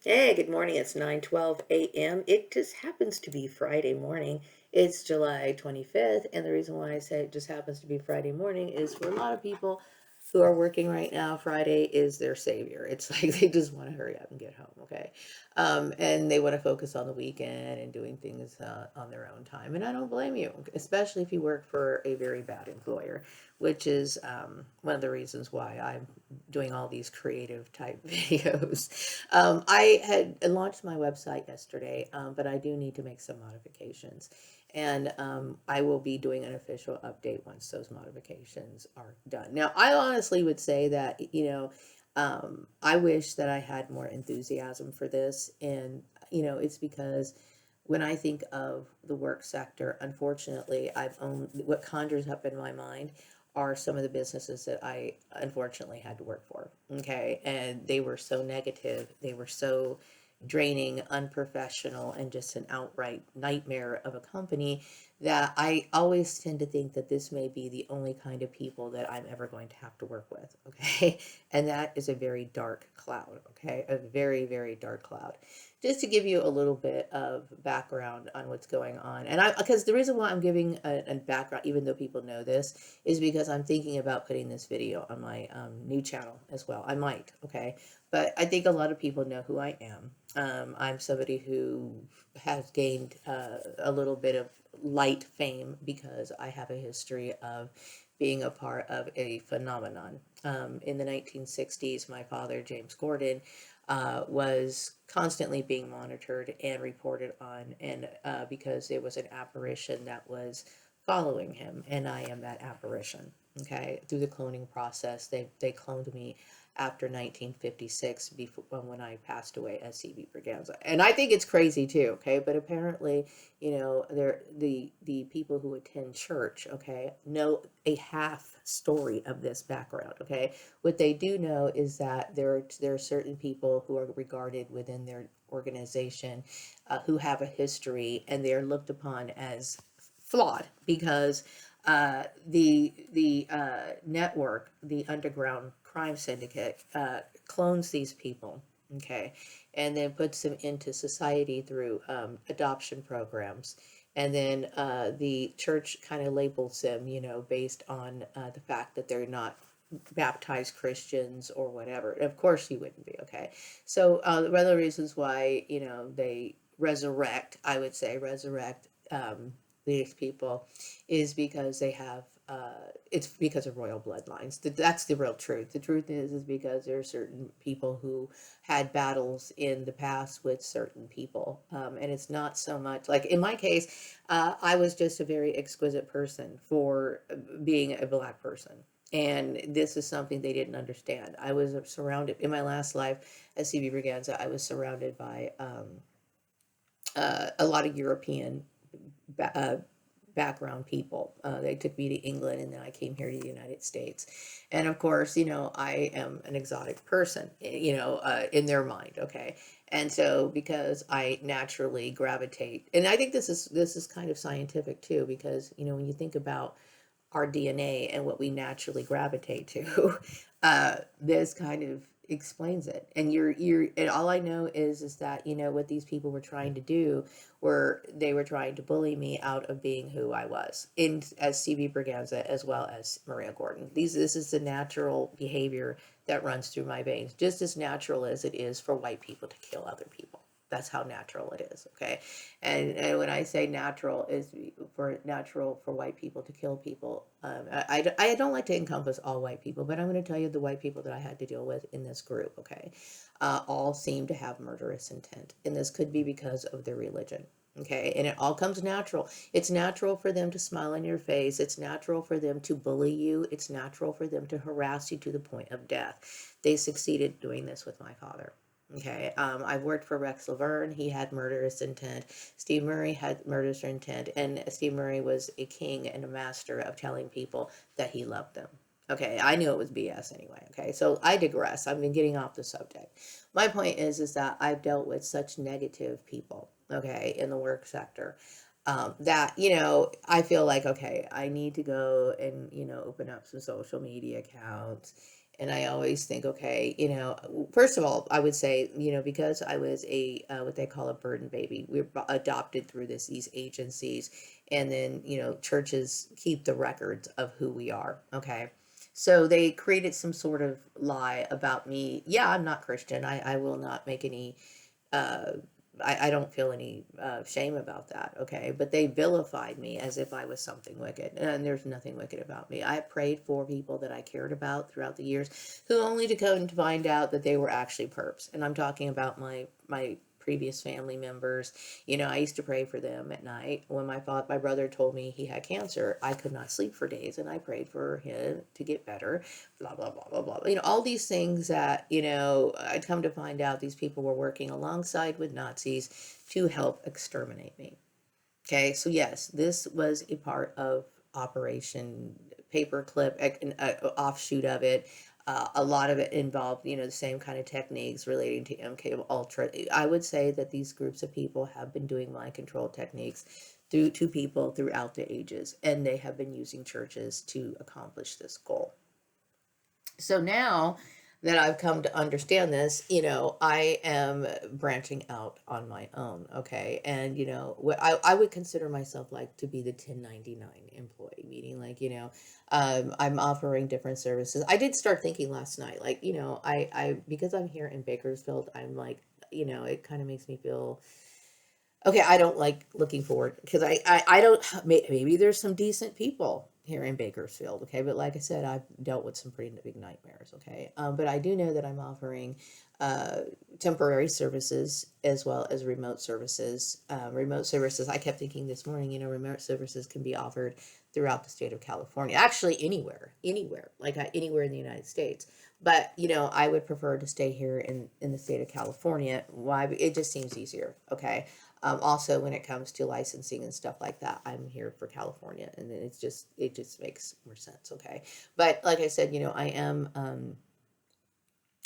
Hey, good morning. It's 9:12 a.m. It just happens to be Friday morning. It's July 25th, and the reason why I say it just happens to be Friday morning is for a lot of people who are working right now, Friday is their savior. It's like they just want to hurry up and get home, okay? And they want to focus on the weekend and doing things on their own time. And I don't blame you, especially if you work for a very bad employer, which is one of the reasons why I'm doing all these creative type videos. I had launched my website yesterday, but I do need to make some modifications. And I will be doing an official update once those modifications are done. Now, I honestly would say that, I wish that I had more enthusiasm for this. And, it's because when I think of the work sector, unfortunately, I've owned what conjures up in my mind are some of the businesses that I unfortunately had to work for. Okay. And they were so negative, they were so draining, unprofessional, and just an outright nightmare of a company that I always tend to think that this may be the only kind of people that I'm ever going to have to work with. Okay. And that is a very dark cloud. Okay. A very, very dark cloud. Just to give you a little bit of background on what's going on. And because the reason why I'm giving a background, even though people know this, is because I'm thinking about putting this video on my new channel as well. I might, okay? But I think a lot of people know who I am. I'm somebody who has gained a little bit of light fame because I have a history of being a part of a phenomenon. In the 1960s, my father, James Gordon, was constantly being monitored and reported on, and because there was an apparition that was following him, and I am that apparition. Okay, through the cloning process, they cloned me after 1956, before when I passed away as CB Braganza, and I think it's crazy too. Okay, but apparently, the people who attend church, okay, know a half story of this background. Okay, what they do know is that there are certain people who are regarded within their organization who have a history, and they're looked upon as flawed because the network, the underground crime syndicate, clones these people, okay, and then puts them into society through adoption programs. And then the church kind of labels them, based on the fact that they're not baptized Christians or whatever. Of course, you wouldn't be, okay. So one of the reasons why they resurrect, I would say resurrect these people, is because they have. It's because of royal bloodlines. That's the real truth. The truth is because there are certain people who had battles in the past with certain people, and it's not so much like in my case. I was just a very exquisite person for being a black person, and this is something they didn't understand. I was surrounded in my last life as CB Braganza. I was surrounded by a lot of European ba- uh, background people. They took me to England, and then I came here to the United States. And of course, I am an exotic person, in their mind. Okay. And so because I naturally gravitate, and I think this is kind of scientific too, because when you think about our DNA and what we naturally gravitate to, this kind of explains it. And and all I know is that what these people were trying to do were they were trying to bully me out of being who I was in as CB Braganza as well as Maria Gordon. This is the natural behavior that runs through my veins, just as natural as it is for white people to kill other people. That's how natural it is, okay? And when I say natural is for natural for white people to kill people, I don't like to encompass all white people, but I'm going to tell you the white people that I had to deal with in this group, okay, all seem to have murderous intent, and this could be because of their religion. Okay, and it all comes natural. It's natural for them to smile in your face. It's natural for them to bully you. It's natural for them to harass you to the point of death. They succeeded doing this with my father. Okay, I've worked for Rex Laverne. He had murderous intent. Steve Murray had murderous intent, and Steve Murray was a king and a master of telling people that he loved them. Okay, I knew it was BS anyway. Okay, so I digress. I've been getting off the subject. My point is that I've dealt with such negative people, okay, in the work sector, that I feel like, okay, I need to go and open up some social media accounts And I always think, okay, first of all, I would say, because I was a what they call a burden baby, we were adopted through these agencies, and then churches keep the records of who we are. Okay, so they created some sort of lie about me. Yeah, I'm not Christian. I will not make any uh, I don't feel any shame about that, okay? But they vilified me as if I was something wicked, and there's nothing wicked about me. I prayed for people that I cared about throughout the years, who only to come to find out that they were actually perps. And I'm talking about my previous family members. I used to pray for them at night. When my brother told me he had cancer, I could not sleep for days, and I prayed for him to get better. Blah blah blah blah blah. All these things that I'd come to find out these people were working alongside with Nazis to help exterminate me. Okay, so yes, this was a part of Operation Paperclip, an offshoot of it. A lot of it involved, the same kind of techniques relating to MK Ultra. I would say that these groups of people have been doing mind control techniques through to people throughout the ages, and they have been using churches to accomplish this goal. So now that I've come to understand this, I am branching out on my own. Okay. And, I would consider myself like to be the 1099 employee, meaning like, I'm offering different services. I did start thinking last night, like, because I'm here in Bakersfield, I'm like, it kind of makes me feel okay. I don't like looking forward because I don't, maybe there's some decent people here in Bakersfield. Okay. But like I said, I've dealt with some pretty big nightmares. Okay. But I do know that I'm offering uh, temporary services as well as remote services. Remote services, I kept thinking this morning, remote services can be offered throughout the state of California, actually anywhere, like anywhere in the United States. But, I would prefer to stay here in the state of California. Why? It just seems easier. Okay. Also, when it comes to licensing and stuff like that, I'm here for California, and then it just makes more sense. Okay, but like I said, I am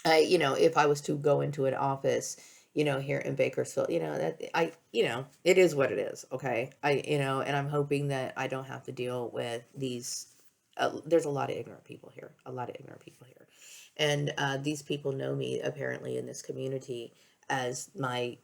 if I was to go into an office, here in Bakersfield, that it is what it is. Okay, and I'm hoping that I don't have to deal with these. There's a lot of ignorant people here, and these people know me apparently in this community as my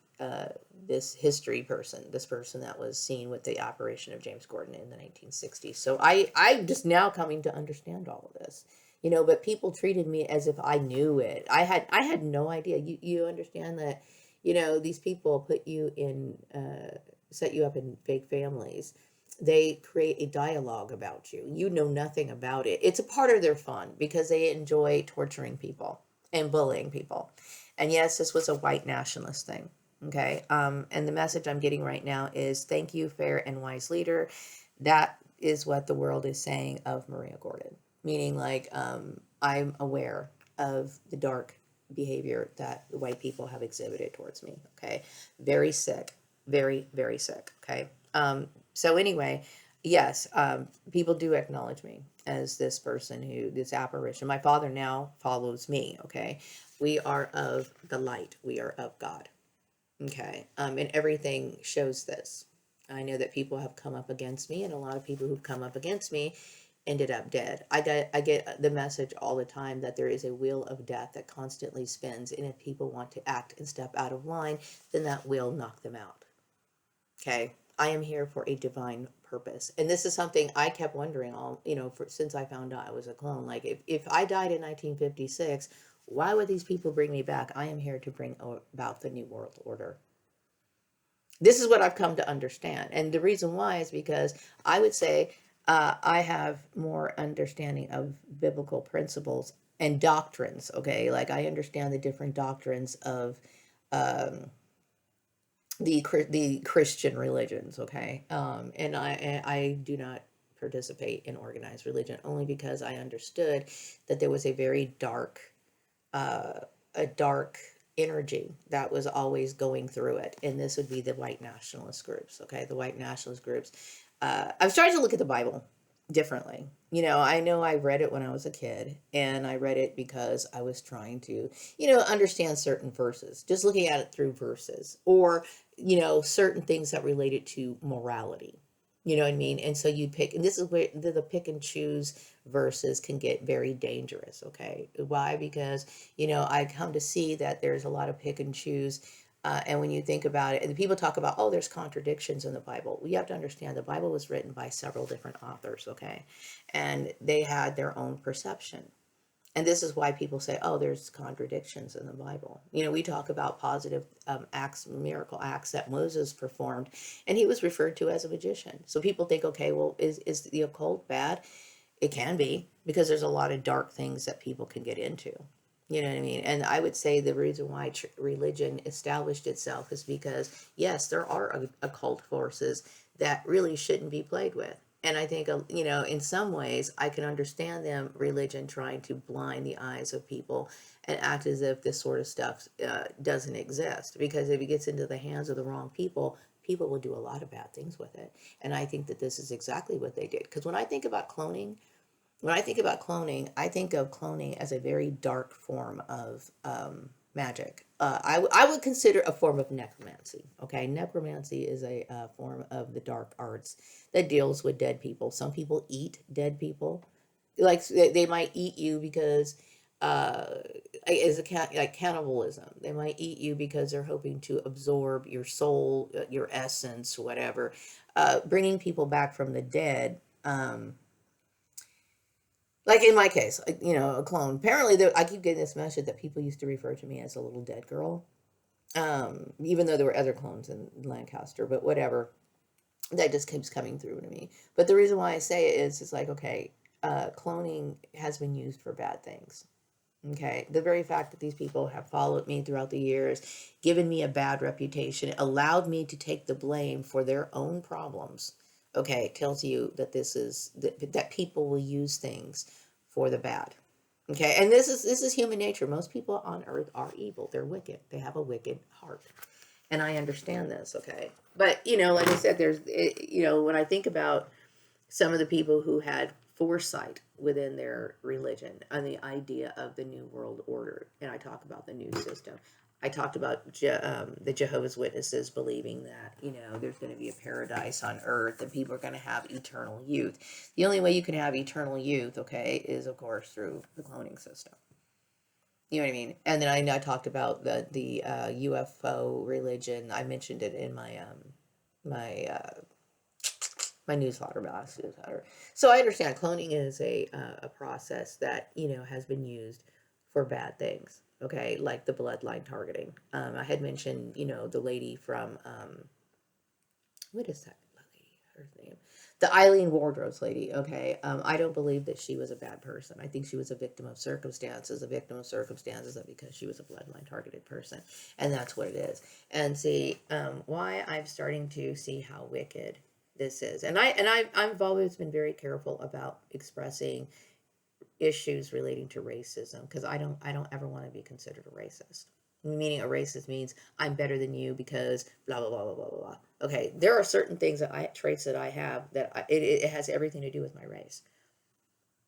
this history person, this person that was seen with the operation of James Gordon in the 1960s. So I'm just now coming to understand all of this, but people treated me as if I knew it. I had no idea. You understand that, these people put you in set you up in fake families. They create a dialogue about you. You know nothing about it. It's a part of their fun because they enjoy torturing people and bullying people. And yes, this was a white nationalist thing. Okay. And the message I'm getting right now is thank you, fair and wise leader. That is what the world is saying of Maria Gordon, meaning like I'm aware of the dark behavior that the white people have exhibited towards me. Okay. Very sick, very, very sick. Okay. So anyway, yes, people do acknowledge me as this person this apparition. My father now follows me. Okay. We are of the light. We are of God. Okay. And everything shows this. I know that people have come up against me, and a lot of people who've come up against me ended up dead. I get the message all the time that there is a wheel of death that constantly spins, and if people want to act and step out of line, then that will knock them out. Okay. I am here for a divine purpose. And this is something I kept wondering since I found out I was a clone. Like if I died in 1956, why would these people bring me back? I am here to bring about the new world order. This is what I've come to understand. And the reason why is because I would say I have more understanding of biblical principles and doctrines. Okay. Like I understand the different doctrines of, um, the Christian religions, okay, and I do not participate in organized religion only because I understood that there was a very uh, dark energy that was always going through it, and this would be the white nationalist groups, okay, the white nationalist groups. I'm starting to look at the Bible differently. I know I read it when I was a kid, and I read it because I was trying to, understand certain verses, just looking at it through verses, or, certain things that related to morality. You know what I mean? And so you pick, and this is where the pick and choose versus can get very dangerous. Okay. Why? Because, I come to see that there's a lot of pick and choose. And when you think about it, and people talk about, oh, there's contradictions in the Bible. We have to understand the Bible was written by several different authors, okay? And they had their own perception. And this is why people say, oh, there's contradictions in the Bible. We talk about positive acts, miracle acts that Moses performed, and he was referred to as a magician. So people think, okay, well, is the occult bad? It can be, because there's a lot of dark things that people can get into. You know what I mean? And I would say the reason why religion established itself is because, yes, there are occult forces that really shouldn't be played with. And I think, in some ways, I can understand them, religion trying to blind the eyes of people and act as if this sort of stuff doesn't exist. Because if it gets into the hands of the wrong people, people will do a lot of bad things with it. And I think that this is exactly what they did. Because when I think about cloning, I think of cloning as a very dark form of magic. I would consider a form of necromancy. Okay, necromancy is a form of the dark arts that deals with dead people. Some people eat dead people, like they might eat you because is like cannibalism. They might eat you because they're hoping to absorb your soul, your essence, whatever. Bringing people back from the dead. Like in my case, a clone. Apparently, I keep getting this message that people used to refer to me as a little dead girl, even though there were other clones in Lancaster, but whatever. That just keeps coming through to me. But the reason why I say it is, it's like, okay, cloning has been used for bad things. Okay, the very fact that these people have followed me throughout the years, given me a bad reputation, allowed me to take the blame for their own problems. Okay, tells you that that people will use things for the bad. Okay, and this is human nature. Most people on earth are evil. They're wicked. They have a wicked heart, and I understand this. Okay, but like I said, when I think about some of the people who had foresight within their religion and the idea of the new world order. And I talk about the new system. I talked about the Jehovah's Witnesses believing that, there's going to be a paradise on earth and people are going to have eternal youth. The only way you can have eternal youth, okay, is of course through the cloning system. You know what I mean? And then I talked about the UFO religion. I mentioned it in my my newsletter, blast newsletter. So I understand cloning is a process that has been used for bad things. Okay, like the bloodline targeting. I had mentioned the lady from what is that lady? Her name, the Eileen Wardrose lady. Okay, I don't believe that she was a bad person. I think she was a victim of circumstances. A victim of circumstances that because she was a bloodline targeted person, and that's what it is. And see, why I'm starting to see how wicked this is. I've always been very careful about expressing issues relating to racism because I don't ever want to be considered a racist. Meaning a racist means I'm better than you because blah blah blah blah blah blah. Okay, there are certain things traits that I have that it has everything to do with my race.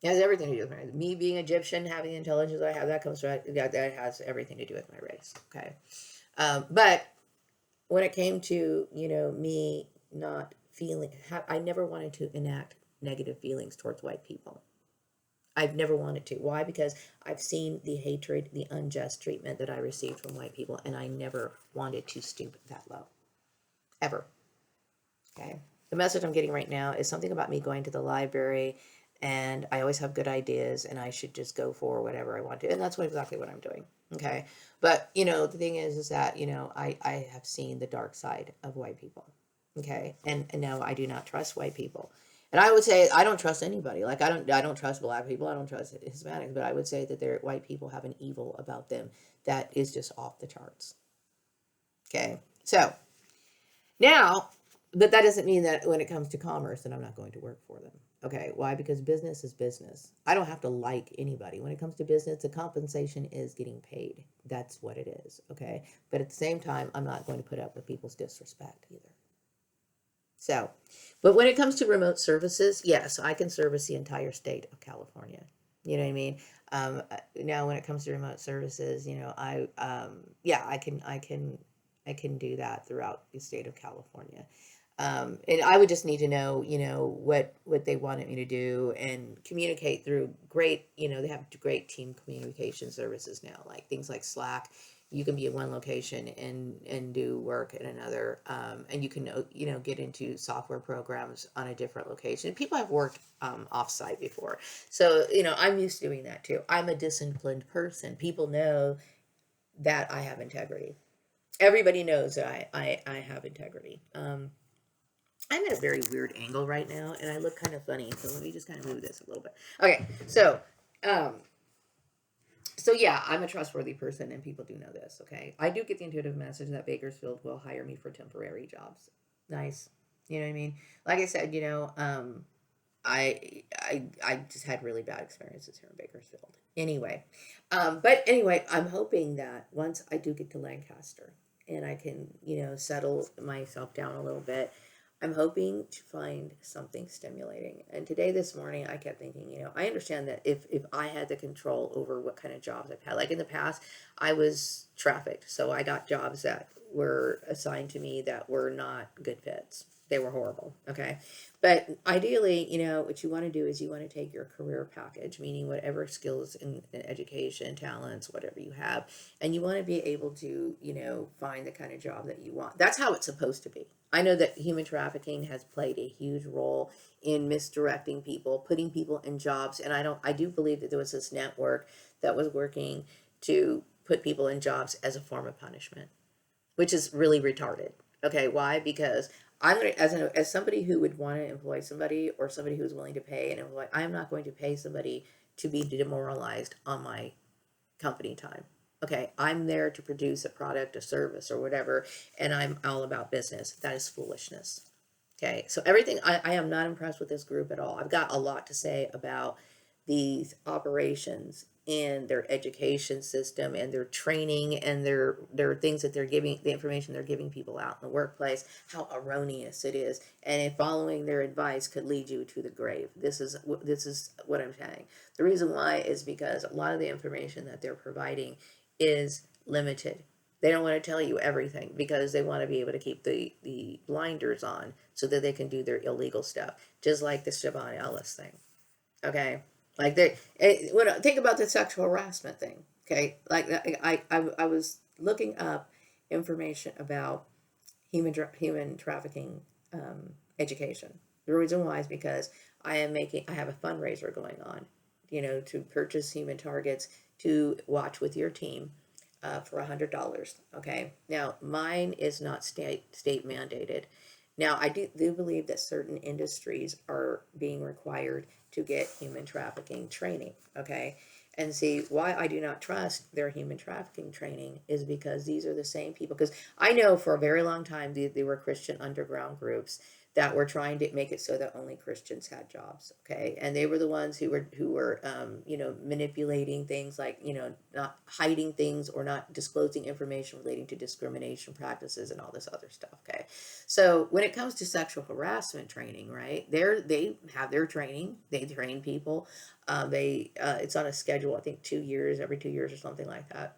It has everything to do with my race. Me being Egyptian, having the intelligence I have, that has everything to do with my race. Okay, but when it came to me not feeling, I never wanted to enact negative feelings towards white people. I've never wanted to. Why? Because I've seen the hatred, the unjust treatment that I received from white people, and I never wanted to stoop that low. Ever. Okay. The message I'm getting right now is something about me going to the library, and I always have good ideas, and I should just go for whatever I want to. And that's exactly what I'm doing. Okay. But, the thing is that, I have seen the dark side of white people. Okay. And now I do not trust white people. And I would say I don't trust anybody. Like I don't trust black people. I don't trust Hispanics. But I would say that white people have an evil about them that is just off the charts. Okay, so now, but that doesn't mean that when it comes to commerce, that I'm not going to work for them. Okay, why? Because business is business. I don't have to like anybody. When it comes to business, the compensation is getting paid. That's what it is. Okay, but at the same time, I'm not going to put up with people's disrespect either. So, but when it comes to remote services, yes, I can service the entire state of California. You know what I mean? Now, when it comes to remote services, yeah, I can do that throughout the state of California. And I would just need to know, what they wanted me to do and communicate through great, they have great team communication services now, like things like Slack. You can be in one location and do work in another, and you can, get into software programs on a different location. People have worked offsite before, so I'm used to doing that too. I'm a disciplined person. People know that I have integrity. Everybody knows that I have integrity. I'm at a very weird angle right now, and I look kind of funny. So let me just kind of move this a little bit. Okay, um, so yeah, I'm a trustworthy person, and people do know this. Okay, I do get the intuitive message that Bakersfield will hire me for temporary jobs. Nice, you know what I mean? Like I said, I just had really bad experiences here in Bakersfield. But anyway, I'm hoping that once I do get to Lancaster and I can, settle myself down a little bit, I'm hoping to find something stimulating. And today, this morning, I kept thinking, I understand that if I had the control over what kind of jobs I've had, like in the past, I was trafficked. So I got jobs that were assigned to me that were not good fits. They were horrible. Okay. But ideally, what you want to do is you want to take your career package, meaning whatever skills in education, talents, whatever you have, and you want to be able to, find the kind of job that you want. That's how it's supposed to be. I know that human trafficking has played a huge role in misdirecting people, putting people in jobs, and I do believe that there was this network that was working to put people in jobs as a form of punishment, which is really retarded. Okay, why? Because I'm gonna, as somebody who would want to employ somebody or somebody who's willing to pay and employ, I'm not going to pay somebody to be demoralized on my company time. Okay, I'm there to produce a product, a service, or whatever, and I'm all about business. That is foolishness. Okay, so everything, I am not impressed with this group at all. I've got a lot to say about these operations and their education system and their training and their things that they're giving, the information they're giving people out in the workplace, how erroneous it is, and if following their advice could lead you to the grave. This is what I'm saying. The reason why is because a lot of the information that they're providing is limited. They don't want to tell you everything because they want to be able to keep the blinders on so that they can do their illegal stuff, just like the Siobhan Ellis thing. Okay, like think about the sexual harassment thing. Okay, like I was looking up information about human trafficking education. The reason why is because I have a fundraiser going on, to purchase human targets to watch with your team for $100. Okay, now mine is not state mandated. Now I do believe that certain industries are being required to get human trafficking training. Okay, and see why I do not trust their human trafficking training is because these are the same people. Because I know for a very long time they were Christian underground groups that were trying to make it so that only Christians had jobs. Okay, and they were the ones who were manipulating things, like not hiding things or not disclosing information relating to discrimination practices and all this other stuff. Okay, so when it comes to sexual harassment training, right? They have their training. They train people. They it's on a schedule. I think 2 years, every 2 years or something like that.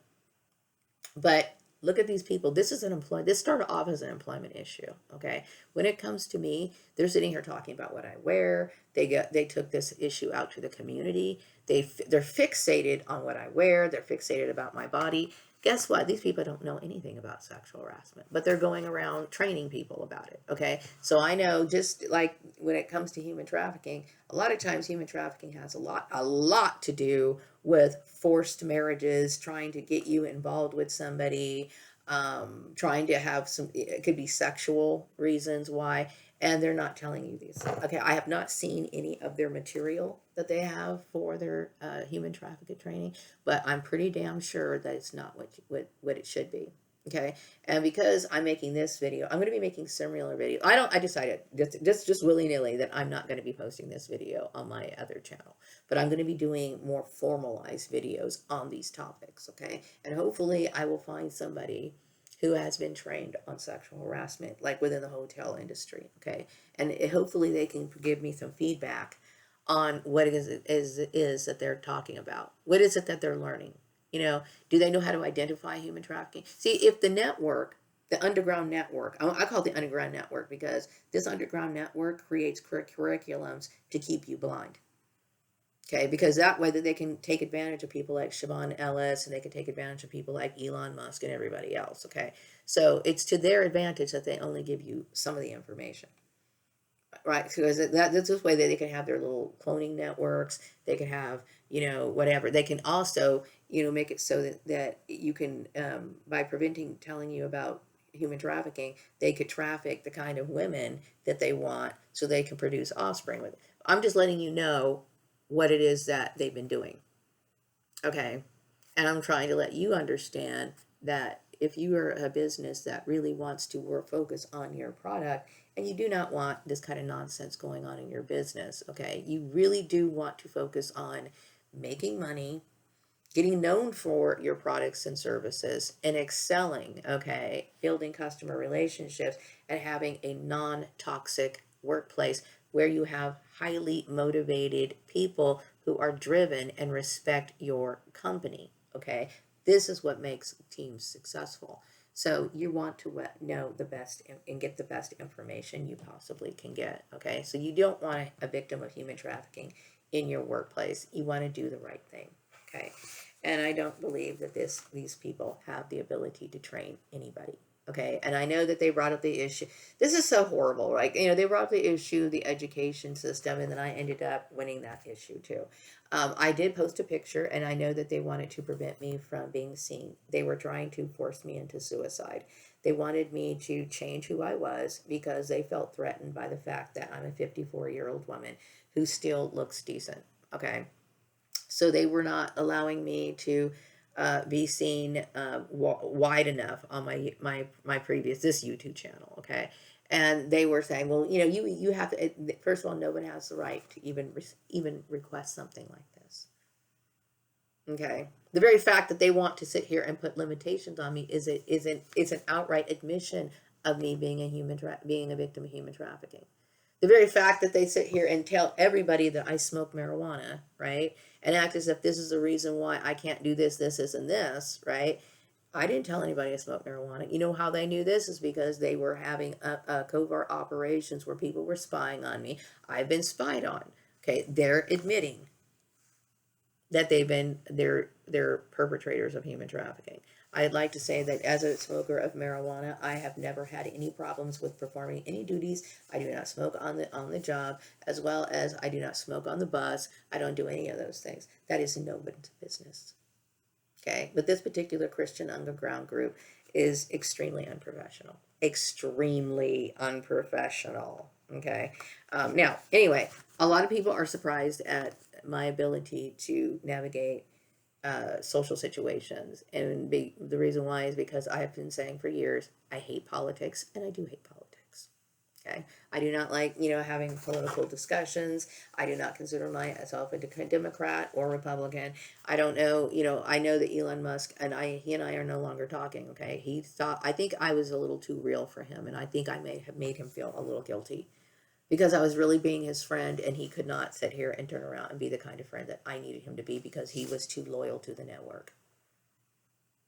But look at these people. This is an employment. This started off as an employment issue. Okay, when it comes to me, they're sitting here talking about what I wear. They took this issue out to the community. They're fixated on what I wear. They're fixated about my body. Guess what? These people don't know anything about sexual harassment, but they're going around training people about it. Okay, so I know, just like when it comes to human trafficking, a lot of times human trafficking has a lot to do with forced marriages, trying to get you involved with somebody, trying to have some, it could be sexual reasons why, and they're not telling you these. Okay, I have not seen any of their material that they have for their human trafficking training, but I'm pretty damn sure that it's not what it should be. Okay, and because I'm making this video, I'm going to be making similar video. I decided just willy-nilly that I'm not going to be posting this video on my other channel, but I'm going to be doing more formalized videos on these topics. Okay, and hopefully I will find somebody who has been trained on sexual harassment, like within the hotel industry. Okay, and hopefully they can give me some feedback on what it is that they're talking about. What is it that they're learning? Do they know how to identify human trafficking? See, if the network The underground network, I call it the underground network because this underground network creates curriculums to keep you blind. Okay, because that way that they can take advantage of people like Siobhan Ellis, and they can take advantage of people like Elon Musk and everybody else. Okay, so it's to their advantage that they only give you some of the information, right? Because that's this way that they can have their little cloning networks. They can have, whatever. They can also, make it so that you can, by preventing telling you about human trafficking, they could traffic the kind of women that they want so they can produce offspring with it. I'm just letting you know what it is that they've been doing. Okay. And I'm trying to let you understand that if you are a business that really wants to work focus on your product, and you do not want this kind of nonsense going on in your business, okay, you really do want to focus on making money, getting known for your products and services, and excelling, okay, building customer relationships, and having a non-toxic workplace where you have highly motivated people who are driven and respect your company, okay? This is what makes teams successful. So you want to know the best and get the best information you possibly can get, okay? So you don't want a victim of human trafficking in your workplace. You want to do the right thing, okay? And I don't believe that these people have the ability to train anybody. Okay, and I know that they brought up the issue. This is so horrible, right? They brought up the issue of the education system, and then I ended up winning that issue too. I did post a picture, and I know that they wanted to prevent me from being seen. They were trying to force me into suicide. They wanted me to change who I was because they felt threatened by the fact that I'm a 54-year-old woman who still looks decent. Okay, so they were not allowing me to be seen wide enough on my previous this YouTube channel. Okay, and they were saying, well, you have to. First of all, no one has the right to even request something like this. Okay, the very fact that they want to sit here and put limitations on me is an outright admission of me being being a victim of human trafficking. The very fact that they sit here and tell everybody that I smoke marijuana, right, and act as if this is the reason why I can't do this, and this, right? I didn't tell anybody I smoked marijuana. You know how they knew this is because they were having a covert operations where people were spying on me. I've been spied on. Okay, they're admitting that they're perpetrators of human trafficking. I'd like to say that as a smoker of marijuana, I have never had any problems with performing any duties. I do not smoke on the job, as well as I do not smoke on the bus. I don't do any of those things. That is nobody's business. Okay, but this particular Christian underground group is extremely unprofessional. Extremely unprofessional. Okay, now anyway, a lot of people are surprised at my ability to navigate social situations, and the reason why is because I have been saying for years I hate politics, and I do hate politics. Okay, I do not like having political discussions. I do not consider myself a Democrat or Republican. I don't know. I know that Elon Musk and he and I are no longer talking. Okay, he thought I think I was a little too real for him, and I think I may have made him feel a little guilty because I was really being his friend, and he could not sit here and turn around and be the kind of friend that I needed him to be because he was too loyal to the network.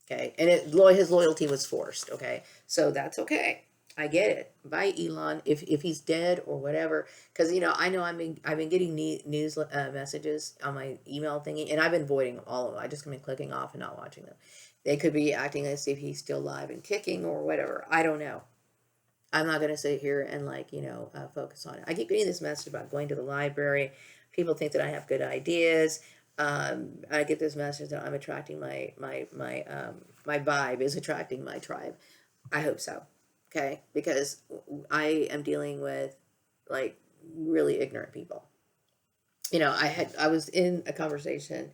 Okay, and his loyalty was forced. Okay, so that's okay. I get it. Bye, Elon. If he's dead or whatever, because I know I've been getting news messages on my email thingy, and I've been avoiding all of them. I just been clicking off and not watching them. They could be acting as if he's still alive and kicking or whatever. I don't know. I'm not going to sit here and focus on it. I keep getting this message about going to the library. People think that I have good ideas. I get this message that I'm attracting my vibe is attracting my tribe. I hope so. Okay, because I am dealing with like really ignorant people. I was in a conversation.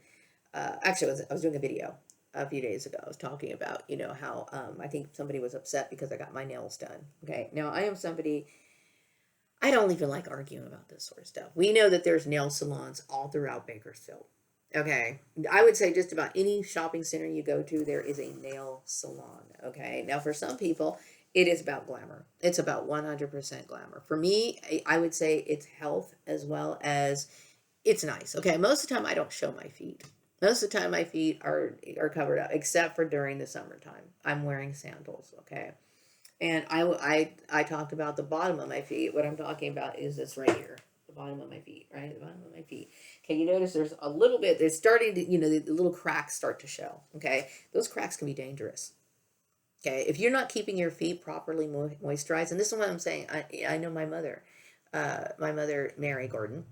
Actually, I was doing a video a few days ago. I was talking about how I think somebody was upset because I got my nails done. Okay, now I am somebody. I don't even like arguing about this sort of stuff. We know that there's nail salons all throughout Bakersfield. Okay, I would say just about any shopping center you go to, there is a nail salon. Okay, now for some people, it is about glamour. It's about 100% glamour. For me, I would say it's health as well as it's nice. Okay, most of the time I don't show my feet. Most of the time my feet are covered up, except for during the summertime. I'm wearing sandals. Okay, And I talked about the bottom of my feet. What I'm talking about is this right here, the bottom of my feet, right? The bottom of my feet. Okay, you notice there's a little bit, it's starting to, the little cracks start to show. Okay, those cracks can be dangerous. Okay, if you're not keeping your feet properly moisturized, and this is what I'm saying, I know my mother, Mary Gordon,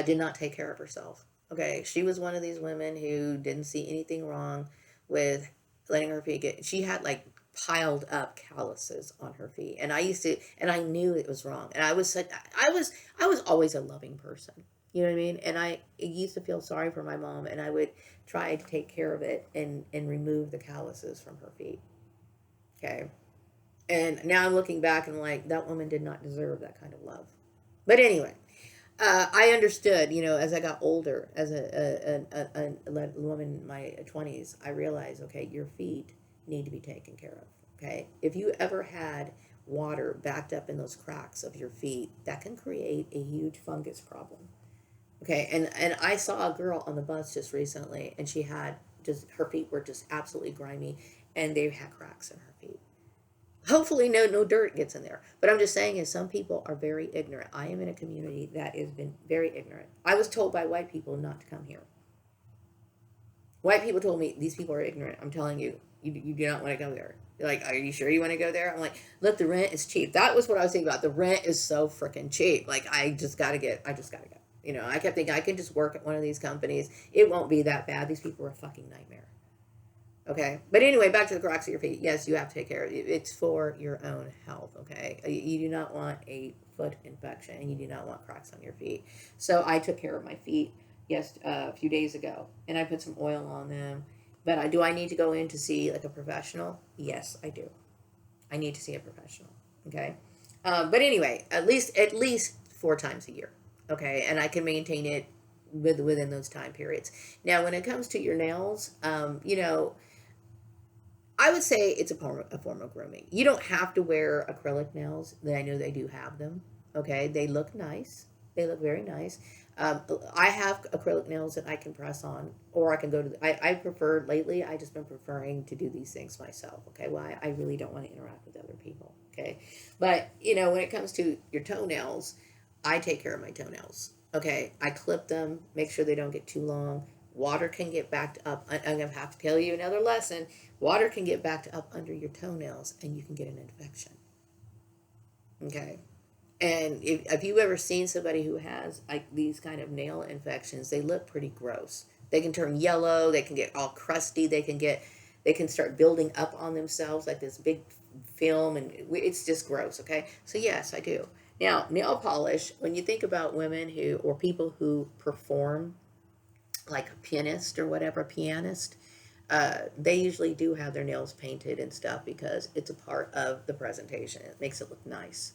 did not take care of herself. Okay, she was one of these women who didn't see anything wrong with letting her feet get. She had like piled up calluses on her feet, and I used to, and I knew it was wrong. And I was always a loving person. You know what I mean? And I used to feel sorry for my mom, and I would try to take care of it and remove the calluses from her feet. Okay, and now I'm looking back and like that woman did not deserve that kind of love. But anyway, I understood, as I got older, as a woman in my 20s, I realized, okay, your feet need to be taken care of. Okay. If you ever had water backed up in those cracks of your feet, that can create a huge fungus problem. Okay. And I saw a girl on the bus just recently, and she had just, her feet were just absolutely grimy, and they had cracks in her feet. Hopefully no dirt gets in there, but I'm just saying is some people are very ignorant. I am in a community that has been very ignorant. I was told by white people not to come here. White people told me these people are ignorant. I'm telling you, you do not want to go there. They're like, are you sure you want to go there? I'm like, look, the rent is cheap. That was what I was thinking about. The rent is so freaking cheap. Like, I just gotta go. I kept thinking I can just work at one of these companies. It won't be that bad. These people are a fucking nightmare. Okay. But anyway, back to the cracks of your feet. Yes, you have to take care of it. It's for your own health. Okay. You do not want a foot infection, and you do not want cracks on your feet. So I took care of my feet, yes, a few days ago, and I put some oil on them. But do I need to go in to see like a professional? Yes, I do. I need to see a professional. Okay. But anyway, at least 4 times a year. Okay. And I can maintain it within those time periods. Now, when it comes to your nails, I would say it's a form of grooming. You don't have to wear acrylic nails. I know they do have them. Okay, they look nice. They look very nice. I have acrylic nails that I can press on, or I can go to. I prefer lately. I just been preferring to do these things myself. Okay, well, I really don't want to interact with other people. Okay, but when it comes to your toenails, I take care of my toenails. Okay, I clip them, make sure they don't get too long. Water can get backed up. I'm gonna have to tell you another lesson. Water can get backed up under your toenails, and you can get an infection. Okay. And if you've ever seen somebody who has like these kind of nail infections, they look pretty gross. They can turn yellow. They can get all crusty. They can start building up on themselves like this big film, and it's just gross. Okay, so yes, I do. Now, nail polish. When you think about women who or people who perform like a pianist or whatever, pianist, they usually do have their nails painted and stuff because it's a part of the presentation. It makes it look nice.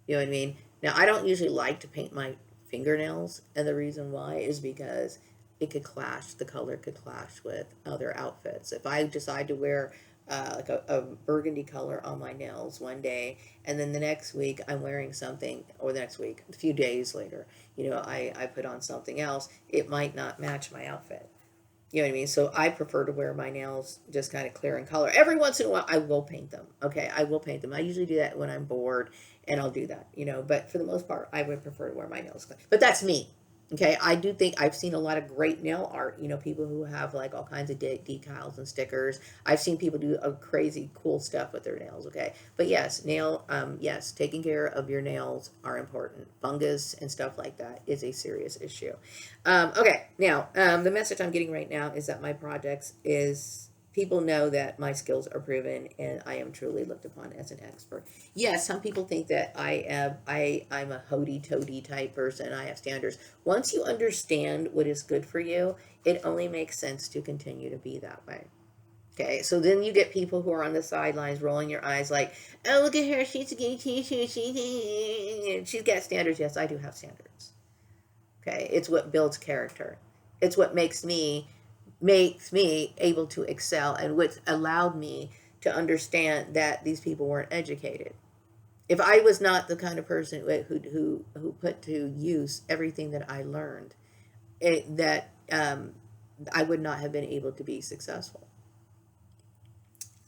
You know what I mean? Now, I don't usually like to paint my fingernails, and the reason why is because the color could clash with other outfits. If I decide to wear like a burgundy color on my nails one day, and then the next week I'm wearing something, or the next week, a few days later, I put on something else, it might not match my outfit. You know what I mean? So I prefer to wear my nails just kind of clear in color. Every once in a while, I will paint them. Okay, I will paint them. I usually do that when I'm bored, and I'll do that. But for the most part, I would prefer to wear my nails clear. But that's me. Okay, I do think I've seen a lot of great nail art. People who have like all kinds of decals and stickers. I've seen people do a crazy cool stuff with their nails. Okay, but yes, yes, taking care of your nails are important. Fungus and stuff like that is a serious issue. Okay, now the message I'm getting right now is that my projects is people know that my skills are proven and I am truly looked upon as an expert. Yes, some people think that I'm a hody toady type person. I have standards. Once you understand what is good for you, it only makes sense to continue to be that way. Okay, so then you get people who are on the sidelines rolling your eyes like, oh, look at her, she's a gay teacher, she's got standards. Yes, I do have standards. Okay, it's what builds character. It's what makes me able to excel, and what allowed me to understand that these people weren't educated. If I was not the kind of person who put to use everything that I learned, that I would not have been able to be successful.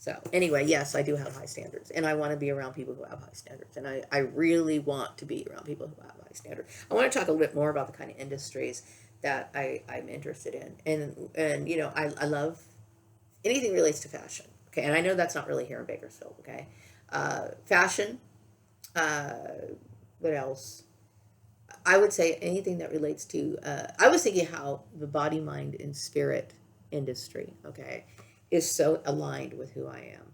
So anyway, yes, I do have high standards, and I want to be around people who have high standards, and I really want to be around people who have high standards. I want to talk a little bit more about the kind of industries that I'm interested in, and I love anything relates to fashion. Okay, and I know that's not really here in Bakersfield. Okay, fashion. Uh, what else? I would say anything that relates to. I was thinking how the body, mind, and spirit industry. Okay, is so aligned with who I am.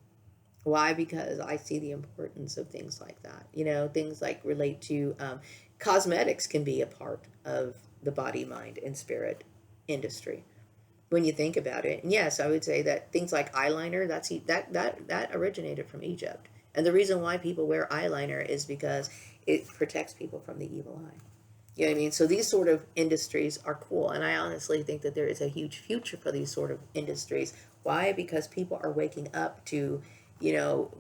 Why? Because I see the importance of things like that. Things like relate to cosmetics can be a part of the body, mind, and spirit industry when you think about it. And yes, I would say that things like eyeliner, that originated from Egypt. And the reason why people wear eyeliner is because it protects people from the evil eye. You know what I mean? So these sort of industries are cool, and I honestly think that there is a huge future for these sort of industries. Why? Because people are waking up to,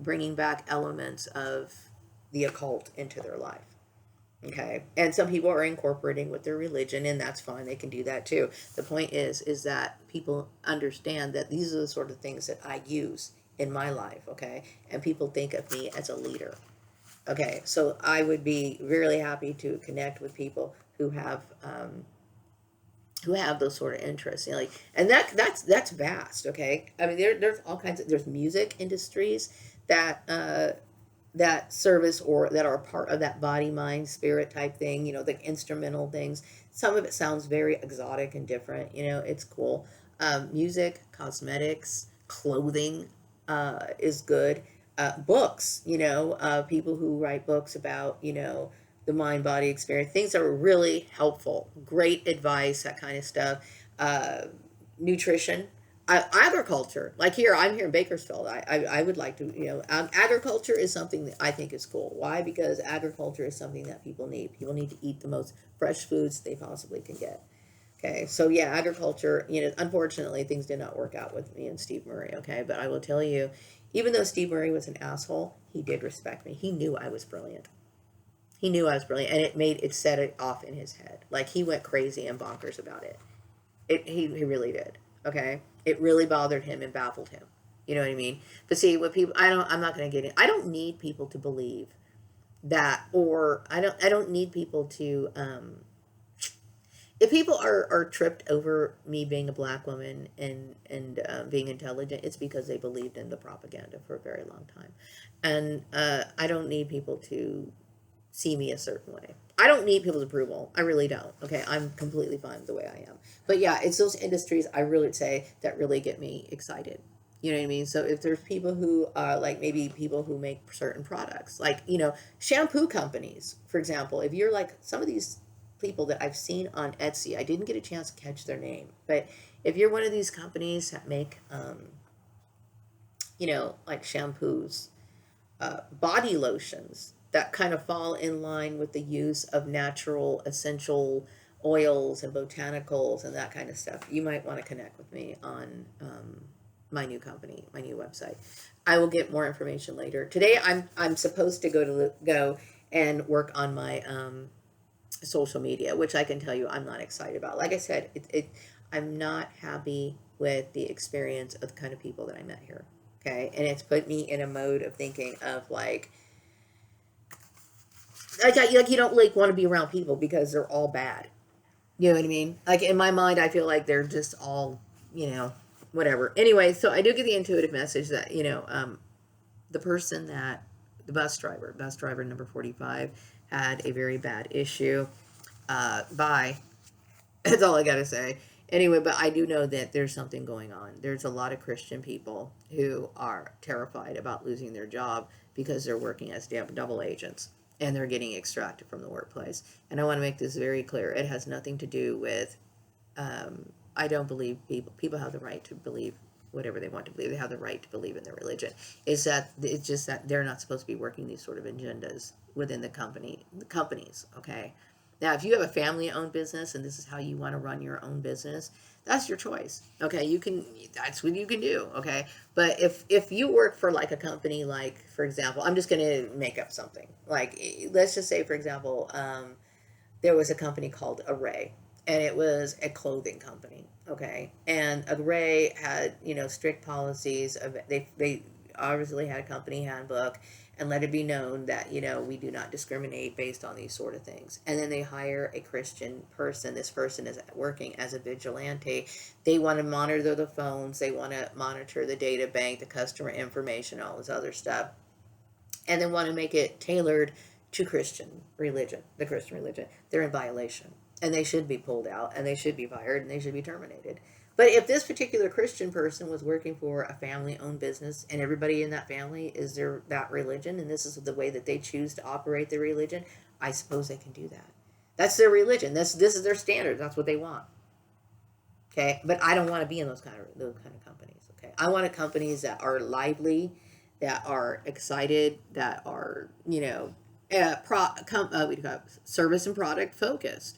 bringing back elements of the occult into their life. Okay, and some people are incorporating with their religion, and that's fine. They can do that too. The point is that people understand that these are the sort of things that I use in my life. Okay, and people think of me as a leader. Okay, so I would be really happy to connect with people who have those sort of interests. And that's vast. Okay, I mean there's all kinds of there's music industries that that service or that are part of that body mind spirit type thing. The instrumental things. Some of it sounds very exotic and different. It's cool. Music, cosmetics, clothing is good. Books, people who write books about, the mind body experience, things that are really helpful, great advice, that kind of stuff. Uh, Nutrition, agriculture, like I'm here in Bakersfield. I would like to, agriculture is something that I think is cool. Why? Because agriculture is something that people need. People need to eat the most fresh foods they possibly can get. Okay, so yeah, agriculture, unfortunately, things did not work out with me and Steve Murray, okay? But I will tell you, even though Steve Murray was an asshole, he did respect me. He knew I was brilliant. He knew I was brilliant, and it set it off in his head. Like, he went crazy and bonkers about it. He really did, okay? It really bothered him and baffled him. You know what I mean? But see, what people, I'm not going to get in. I don't need people to believe that, or I don't need people to, if people are tripped over me being a black woman and being intelligent, it's because they believed in the propaganda for a very long time, and I don't need people to see me a certain way. I don't need people's approval. I really don't. Okay, I'm completely fine with the way I am. But yeah, it's those industries I really say that really get me excited. You know what I mean? So if there's people who are like maybe people who make certain products, like shampoo companies, for example. If you're like some of these people that I've seen on Etsy, I didn't get a chance to catch their name, but if you're one of these companies that make, like shampoos, body lotions that kind of fall in line with the use of natural essential oils and botanicals and that kind of stuff, you might want to connect with me on my new company, my new website. I will get more information later. Today, I'm supposed to go and work on my social media, which I can tell you I'm not excited about. Like I said, I'm not happy with the experience of the kind of people that I met here. Okay, and it's put me in a mode of thinking of like you don't like want to be around people because they're all bad. You know what I mean? Like in my mind, I feel like they're just all whatever. Anyway, so I do get the intuitive message that the person that the bus driver number 45 had a very bad issue. Bye. That's all I gotta say. Anyway, but I do know that there's something going on. There's a lot of Christian people who are terrified about losing their job because they're working as double agents and they're getting extracted from the workplace. And I want to make this very clear. It has nothing to do with. I don't believe people have the right to believe whatever they want to believe. They have the right to believe in their religion. It's just that they're not supposed to be working these sort of agendas within the companies. Okay. Now, if you have a family-owned business and this is how you want to run your own business, that's your choice. Okay, that's what you can do. Okay, but if you work for like a company, like for example, I'm just going to make up something. Like let's just say, for example, there was a company called Array, and it was a clothing company. Okay, and Array had strict policies of obviously had a company handbook and let it be known that, we do not discriminate based on these sort of things. And then they hire a Christian person. This person is working as a vigilante. They want to monitor the phones, they want to monitor the data bank, the customer information, all this other stuff, and they want to make it tailored to Christian religion, the Christian religion. They're in violation, and they should be pulled out, and they should be fired, and they should be terminated. But if this particular Christian person was working for a family-owned business, and everybody in that family is that religion, and this is the way that they choose to operate their religion, I suppose they can do that. That's their religion. This is their standard. That's what they want. Okay, but I don't want to be in those kind of companies. Okay, I want companies that are lively, that are excited, that are service and product focused.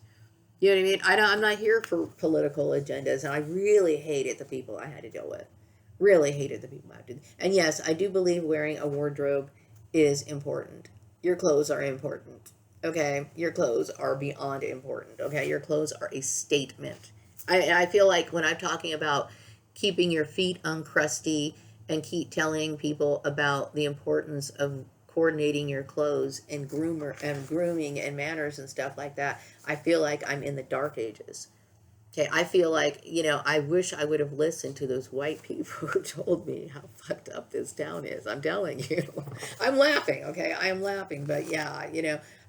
You know what I mean? I'm not here for political agendas, and I really hated the people I had to deal with. Really hated the people I had to. And yes, I do believe wearing a wardrobe is important. Your clothes are important. Okay, your clothes are beyond important. Okay, your clothes are a statement. I feel like when I'm talking about keeping your feet uncrusty and keep telling people about the importance of coordinating your clothes and grooming and manners and stuff like that, I feel like I'm in the dark ages. Okay, I feel like, I wish I would have listened to those white people who told me how fucked up this town is. I'm telling you. I'm laughing, okay? I am laughing, but yeah,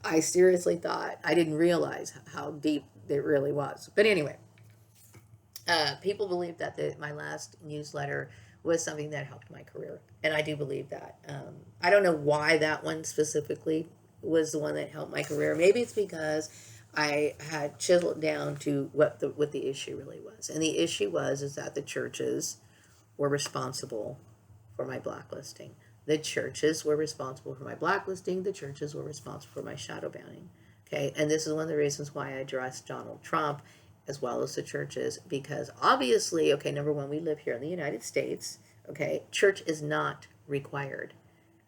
I seriously thought, I didn't realize how deep it really was. But anyway, people believe that my last newsletter was something that helped my career, and I do believe that. I don't know why that one specifically was the one that helped my career. Maybe it's because I had chiseled down to what the issue really was, and the issue is that the churches were responsible for my blacklisting. The churches were responsible for my blacklisting. The churches were responsible for my shadow banning. Okay, and this is one of the reasons why I addressed Donald Trump as well as the churches, because obviously, okay, number one, we live here in the United States. Okay, church is not required.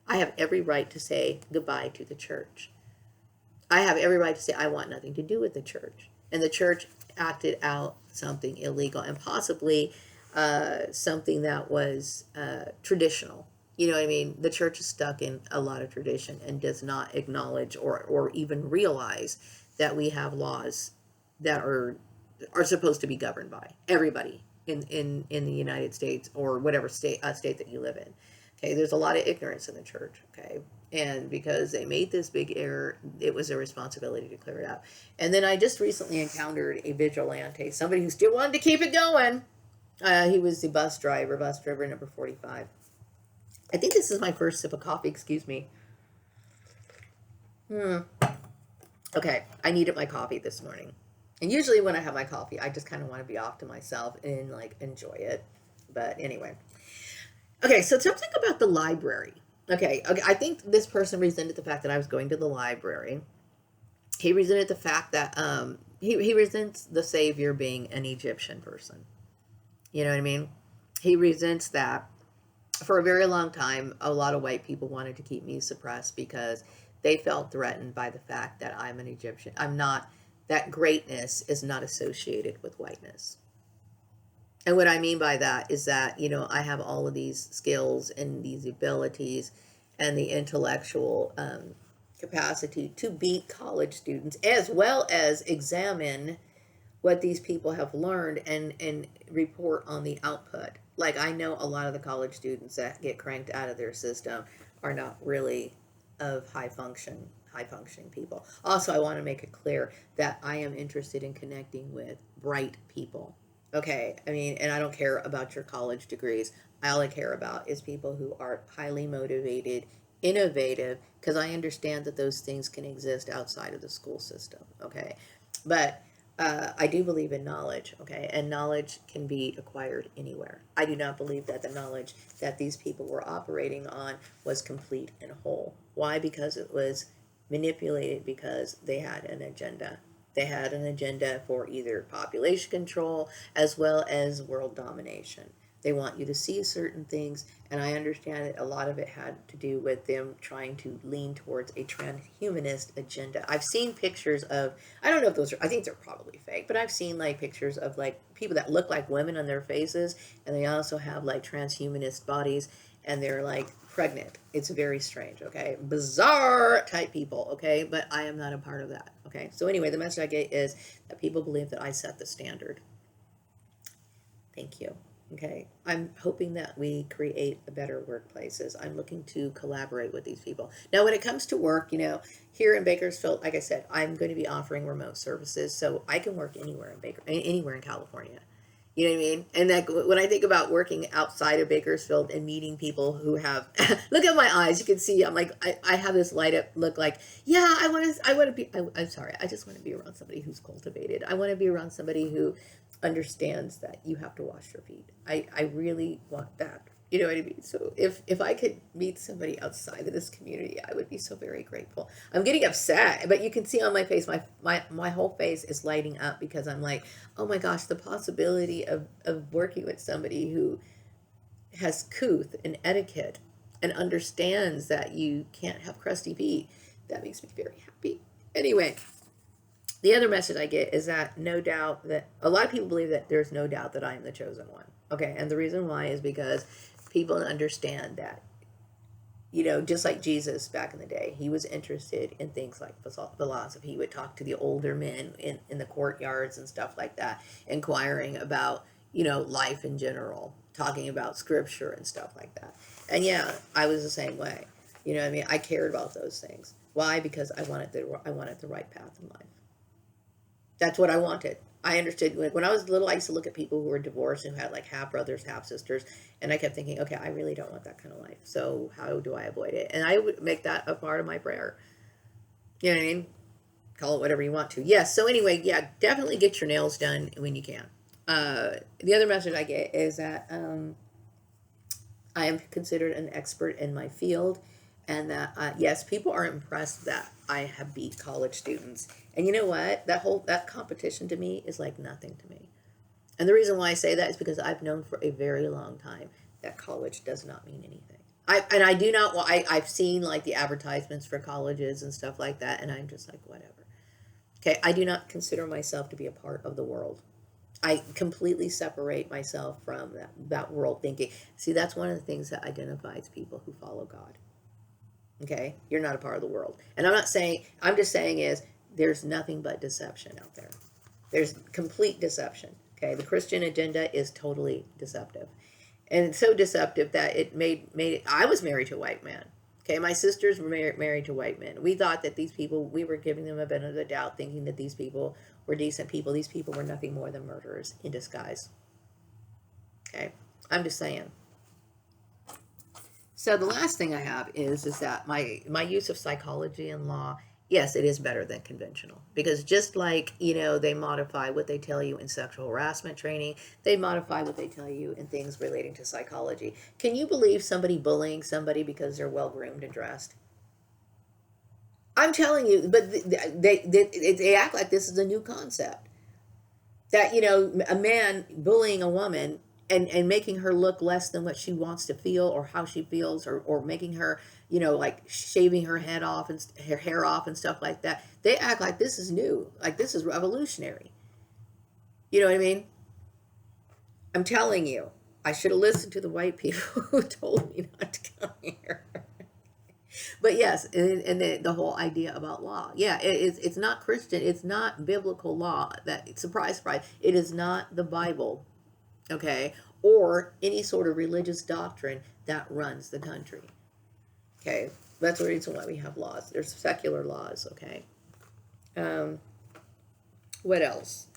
I have every right to say goodbye to the church. I have every right to say I want nothing to do with the church. And the church acted out something illegal and possibly something that was traditional. You know what I mean? The church is stuck in a lot of tradition and does not acknowledge or even realize that we have laws that are supposed to be governed by everybody in the United States or whatever state that you live in. Okay, there's a lot of ignorance in the church. Okay, and because they made this big error, it was their responsibility to clear it up. And then I just recently encountered a vigilante, somebody who still wanted to keep it going. He was the bus driver number 45. I think this is my first sip of coffee. Excuse me. Okay, I needed my coffee this morning. And usually when I have my coffee, I just kind of want to be off to myself and enjoy it. But anyway. Okay, so something about the library. Okay, I think this person resented the fact that I was going to the library. He resented the fact that he resents the savior being an Egyptian person. You know what I mean? He resents that. For a very long time, a lot of white people wanted to keep me suppressed because they felt threatened by the fact that I'm an Egyptian. I'm not. That greatness is not associated with whiteness. And what I mean by that is that, I have all of these skills and these abilities and the intellectual capacity to beat college students, as well as examine what these people have learned and report on the output. Like, I know a lot of the college students that get cranked out of their system are not really of high functioning people. Also, I want to make it clear that I am interested in connecting with bright people. Okay, I mean, and I don't care about your college degrees. All I care about is people who are highly motivated, innovative, because I understand that those things can exist outside of the school system. Okay, but I do believe in knowledge. Okay, and knowledge can be acquired anywhere. I do not believe that the knowledge that these people were operating on was complete and whole. Why? Because it was manipulated, because they had an agenda. They had an agenda for either population control as well as world domination. They want you to see certain things, and I understand that a lot of it had to do with them trying to lean towards a transhumanist agenda. I've seen pictures of, I don't know if those are, I think they're probably fake, but I've seen pictures of people that look like women on their faces, and they also have transhumanist bodies, and they're like pregnant. It's very strange, okay? Bizarre type people, okay? But I am not a part of that, okay? So anyway, the message I get is that people believe that I set the standard. Thank you. Okay. I'm hoping that we create a better workplaces. I'm looking to collaborate with these people. Now, when it comes to work, here in Bakersfield, like I said, I'm going to be offering remote services, so I can work anywhere in anywhere in California. You know what I mean? And that when I think about working outside of Bakersfield and meeting people who have, look at my eyes, you can see I'm like I have this light up look like, yeah, I want to be. I'm sorry, I just want to be around somebody who's cultivated. I want to be around somebody who understands that you have to wash your feet. I really want that. You know what I mean? So if I could meet somebody outside of this community, I would be so very grateful. I'm getting upset, but you can see on my face, my whole face is lighting up because I'm like, oh my gosh, the possibility of working with somebody who has couth and etiquette and understands that you can't have crusty feet, that makes me very happy. Anyway, the other message I get is that no doubt that a lot of people believe that there's no doubt that I am the chosen one. Okay, and the reason why is because people understand that, just like Jesus back in the day, he was interested in things like philosophy. He would talk to the older men in the courtyards and stuff like that, inquiring about, life in general, talking about scripture and stuff like that. And yeah, I was the same way. You know what I mean? I cared about those things. Why? Because I wanted the right path in life. That's what I wanted. I understood when I was little. I used to look at people who were divorced and who had like half brothers, half sisters, and I kept thinking, okay, I really don't want that kind of life. So how do I avoid it? And I would make that a part of my prayer. You know what I mean? Call it whatever you want to. Yes. So anyway, yeah, definitely get your nails done when you can. The other message I get is that I am considered an expert in my field, and that yes, people are impressed that I have beat college students. And you know what? That competition to me is like nothing to me. And the reason why I say that is because I've known for a very long time that college does not mean anything. I do not. Well, I've seen like the advertisements for colleges and stuff like that, and I'm just like whatever. Okay, I do not consider myself to be a part of the world. I completely separate myself from that world thinking. See, that's one of the things that identifies people who follow God. Okay, you're not a part of the world, and I'm just saying is there's nothing but deception out there. There's complete deception. Okay, the Christian agenda is totally deceptive, and it's so deceptive that it made it. I was married to a white man. Okay, my sisters were married to white men. We thought that these people, we were giving them a benefit of the doubt, thinking that these people were decent people. These people were nothing more than murderers in disguise. Okay, I'm just saying. So the last thing I have is that my use of psychology and law, yes, it is better than conventional because just like they modify what they tell you in sexual harassment training, they modify what they tell you in things relating to psychology. Can you believe somebody bullying somebody because they're well groomed and dressed? I'm telling you, but they act like this is a new concept that a man bullying a woman and making her look less than what she wants to feel or how she feels or making her like shaving her head off and her hair off and stuff like that. They act like this is new, like this is revolutionary. You know what I mean? I'm telling you, I should have listened to the white people who told me not to come here. But yes, and the whole idea about law, yeah, it's not Christian, it's not biblical law. That surprise, surprise, it is not the Bible, okay, or any sort of religious doctrine that runs the country. Okay, that's the reason why we have laws. There's secular laws. Okay, um, what else?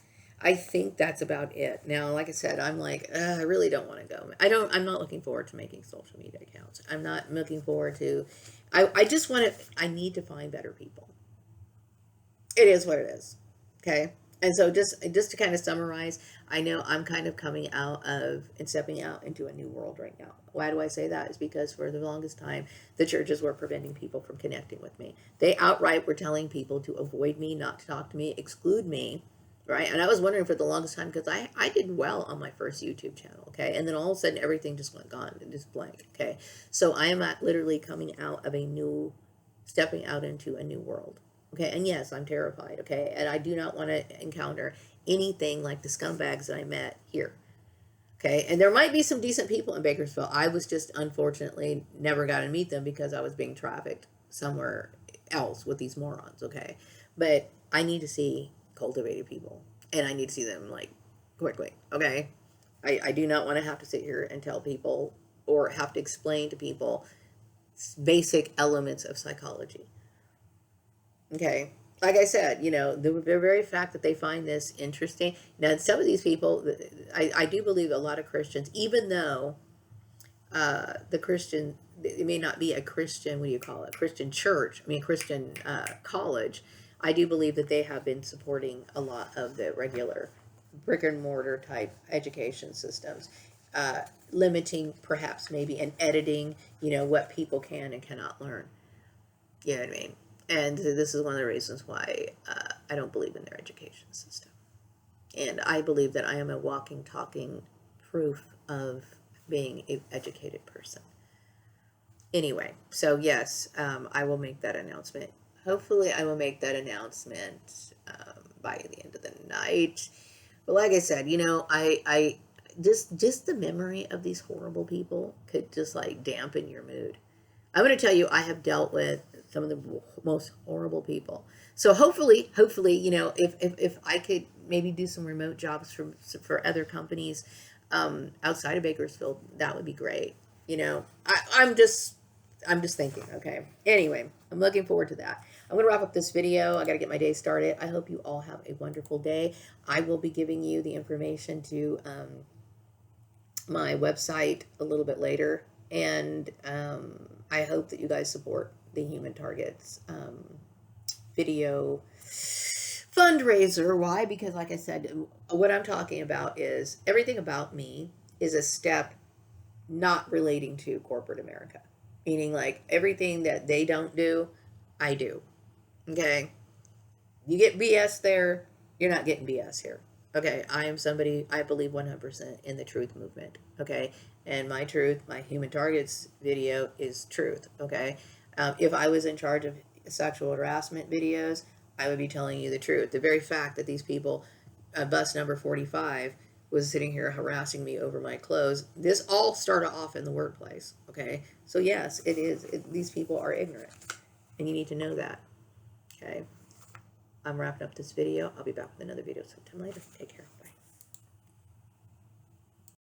I think that's about it. Now, like I said, I'm like, I really don't want to go. I'm not looking forward to making social media accounts. I'm not looking forward to. I just want to. I need to find better people. It is what it is. Okay. And so just to kind of summarize, I know I'm kind of coming out of and stepping out into a new world right now. Why do I say that? Is because for the longest time, the churches were preventing people from connecting with me. They outright were telling people to avoid me, not to talk to me, exclude me, right? And I was wondering for the longest time because I did well on my first YouTube channel, okay? And then all of a sudden everything just went gone and just blank, okay? So I am literally coming out of stepping out into a new world. Okay, and yes, I'm terrified, okay? And I do not want to encounter anything like the scumbags that I met here. Okay, and there might be some decent people in Bakersfield. I was just unfortunately never got to meet them because I was being trafficked somewhere else with these morons. Okay, but I need to see cultivated people, and I need to see them like quickly. Okay, I do not want to have to sit here and tell people or have to explain to people basic elements of psychology. Okay. Like I said, the very fact that they find this interesting. Now, some of these people, I do believe a lot of Christians, even though the Christian, it may not be a Christian, what do you call it? Christian church, I mean, Christian college, I do believe that they have been supporting a lot of the regular brick and mortar type education systems, uh, limiting perhaps maybe and editing, what people can and cannot learn. You know what I mean? And this is one of the reasons why I don't believe in their education system. And I believe that I am a walking, talking proof of being an educated person. Anyway, so yes, I will make that announcement. Hopefully, I will make that announcement by the end of the night. But like I said, I just the memory of these horrible people could just like dampen your mood. I'm going to tell you, I have dealt with some of the most horrible people. So hopefully, if I could maybe do some remote jobs for other companies outside of Bakersfield, that would be great. I'm just thinking. Okay. Anyway, I'm looking forward to that. I'm going to wrap up this video. I got to get my day started. I hope you all have a wonderful day. I will be giving you the information to my website a little bit later, and I hope that you guys support the Human Targets video fundraiser. Why? Because like I said, what I'm talking about is everything about me is a step not relating to corporate America, meaning like everything that they don't do, I do. Okay, you get BS there, you're not getting BS here. Okay, I am somebody, I believe 100% in the truth movement. Okay, and my truth, my Human Targets video is truth. Okay, if I was in charge of sexual harassment videos, I would be telling you the truth. The very fact that these people, bus number 45, was sitting here harassing me over my clothes, this all started off in the workplace. Okay, so yes, it is. These people are ignorant, and you need to know that. Okay. I'm wrapping up this video. I'll be back with another video sometime later. Take care. Bye.